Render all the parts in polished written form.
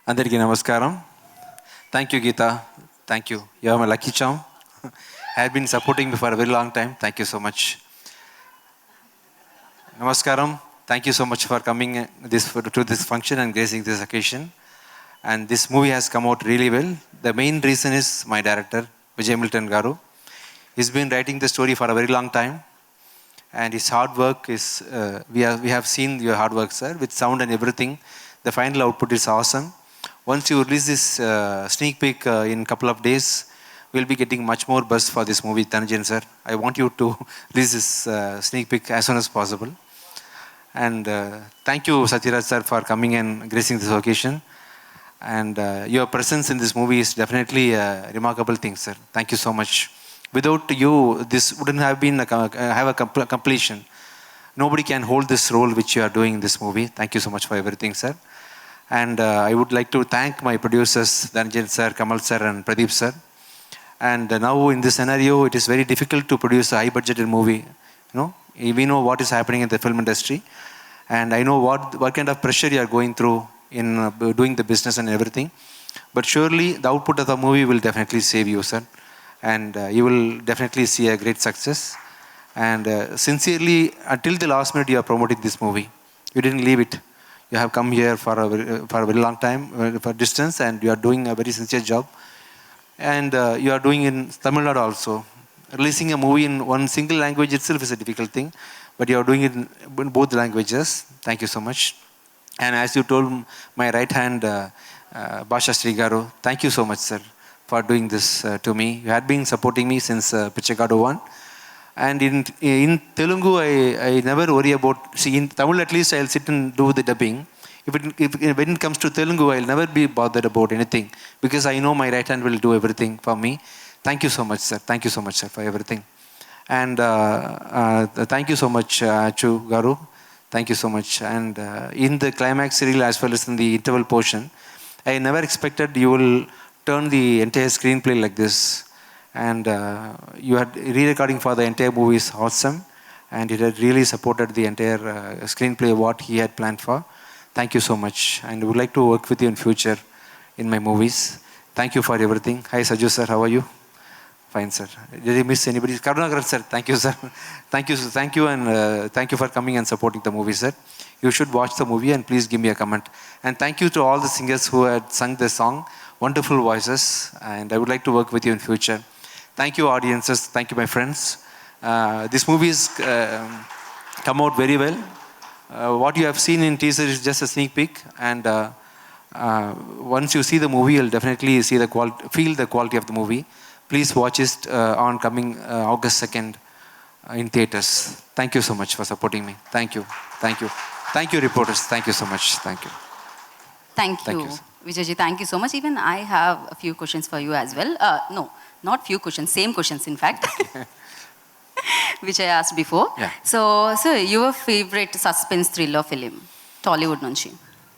Andariki Namaskaram. Thank you, Geeta. Thank you. You are my lucky charm. Have been supporting me for a very long time. Thank you so much. Namaskaram. Thank you so much for coming to this function and gracing this occasion. And this movie has come out really well. The main reason is my director, Vijay Milton Garu. He's been writing the story for a very long time. And his hard work is, we have seen your hard work, sir, with sound and everything. The final output is awesome. Once you release this sneak peek in a couple of days, we'll be getting much more buzz for this movie, Dhananjayan, sir. I want you to release this sneak peek as soon as possible. And thank you, Satyaraj, sir, for coming and gracing this occasion. And your presence in this movie is definitely a remarkable thing, sir. Thank you so much. Without you, this wouldn't have been have a completion. Nobody can hold this role which you are doing in this movie. Thank you so much for everything, sir. And I would like to thank my producers, Dhananjayan sir, Kamal sir, and Pradeep sir. And now in this scenario, it is very difficult to produce a high-budgeted movie. We know what is happening in the film industry, and I know what kind of pressure you are going through in doing the business and everything. But surely the output of the movie will definitely save you, sir. And you will definitely see a great success. And sincerely, until the last minute, you are promoting this movie. You didn't leave it. You have come here for a very long time, for distance, and you are doing a very sincere job. And you are doing in Tamil Nadu also. Releasing a movie in one single language itself is a difficult thing, but you are doing it in both languages. Thank you so much. And as you told my right hand, Basha Srigaru, thank you so much, sir, for doing this to me. You had been supporting me since Pichagadu 1. And in Telugu, I never worry about, see, in Tamil at least I'll sit and do the dubbing. When it comes to Telugu, I'll never be bothered about anything because I know my right hand will do everything for me. Thank you so much, sir. Thank you so much, sir, for everything. And thank you so much, Achu Garu. Thank you so much. And in the climax serial as well as in the interval portion, I never expected you will turn the entire screenplay like this. And you had re-recording for the entire movie is awesome. And it had really supported the entire screenplay, what he had planned for. Thank you so much. And I would like to work with you in future in my movies. Thank you for everything. Hi, Saju sir. How are you? Fine, sir. Did I miss anybody? Karunakaran sir. Thank you, sir. Thank you, sir. Thank you, and thank you for coming and supporting the movie, sir. You should watch the movie and please give me a comment. And thank you to all the singers who had sung the song. Wonderful voices. And I would like to work with you in future. Thank you, audiences. Thank you, my friends. This movie has come out very well. What you have seen in teaser is just a sneak peek. And once you see the movie, you'll definitely see feel the quality of the movie. Please watch it on coming August 2nd in theaters. Thank you so much for supporting me. Thank you. Thank you. Thank you, reporters. Thank you so much. Thank you. Thank you, Vijayji. Thank you so much. Even I have a few questions for you as well. No, not few questions, same questions in fact, which I asked before. Yeah. So, your favorite suspense thriller film, Tollywood nunchi?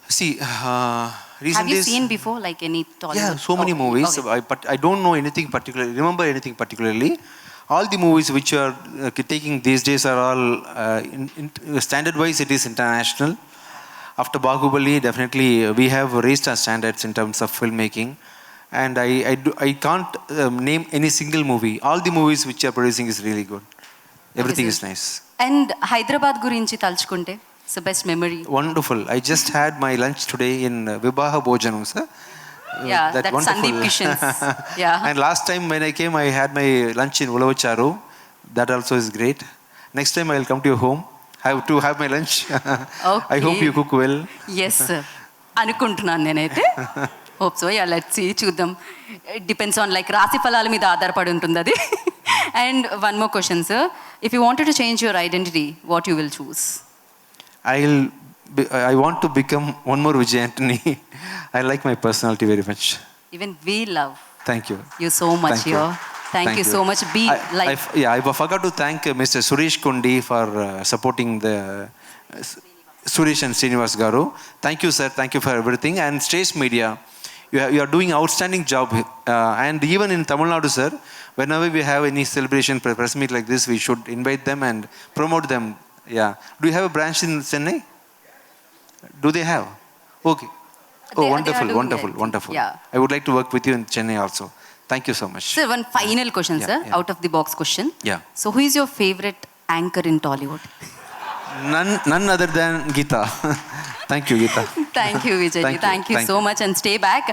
See, recent have you days, seen before, like any Tollywood? Yeah, so many movies, okay. but I don't know anything particularly, remember anything particularly. All the movies which are taking these days are all, standard-wise it is international. After Bahubali, definitely we have raised our standards in terms of filmmaking. And I can't name any single movie. All the movies which are producing is really good. Everything is nice. And Hyderabad gurinchi talchukunte? It's the best memory. Wonderful. I just had my lunch today in Vibaha Bhojanam, sir. Yeah, that's Sandeep Kishan's. Yeah. And last time when I came, I had my lunch in Ulavacharu. That also is great. Next time I will come to your home. Have to have my lunch. Okay. I hope you cook well. Yes, sir. Anukuntunnanu nenaithe. Hope so. Yeah, let's see. Choodam. It depends on like Rasi Falala మీద ఆధారపడి ఉంటుంది అది. And one more question, sir. If you wanted to change your identity, what you will choose? I want to become one more Vijay Antony. I like my personality very much. Even we love. Thank you. You so much here. Thank you so much. I forgot to thank Mr. Suresh Kundi for supporting the Suresh and Srinivas Garu. Thank you, sir. Thank you for everything. And Stace Media, you are doing outstanding job. And even in Tamil Nadu, sir, whenever we have any celebration, press meet like this, we should invite them and promote them. Yeah. Do you have a branch in Chennai? Do they have? Okay. Oh, They are wonderful, doing wonderful, that. wonderful. Yeah. I would like to work with you in Chennai also. Thank you so much. Sir, one final question, Yeah, sir. yeah. Out of the box question. Yeah. So, who is your favorite anchor in Tollywood? None other than Geeta. Thank you, Geeta. Thank you, Vijay. Thank you, Thank you thank so you. much, and stay back.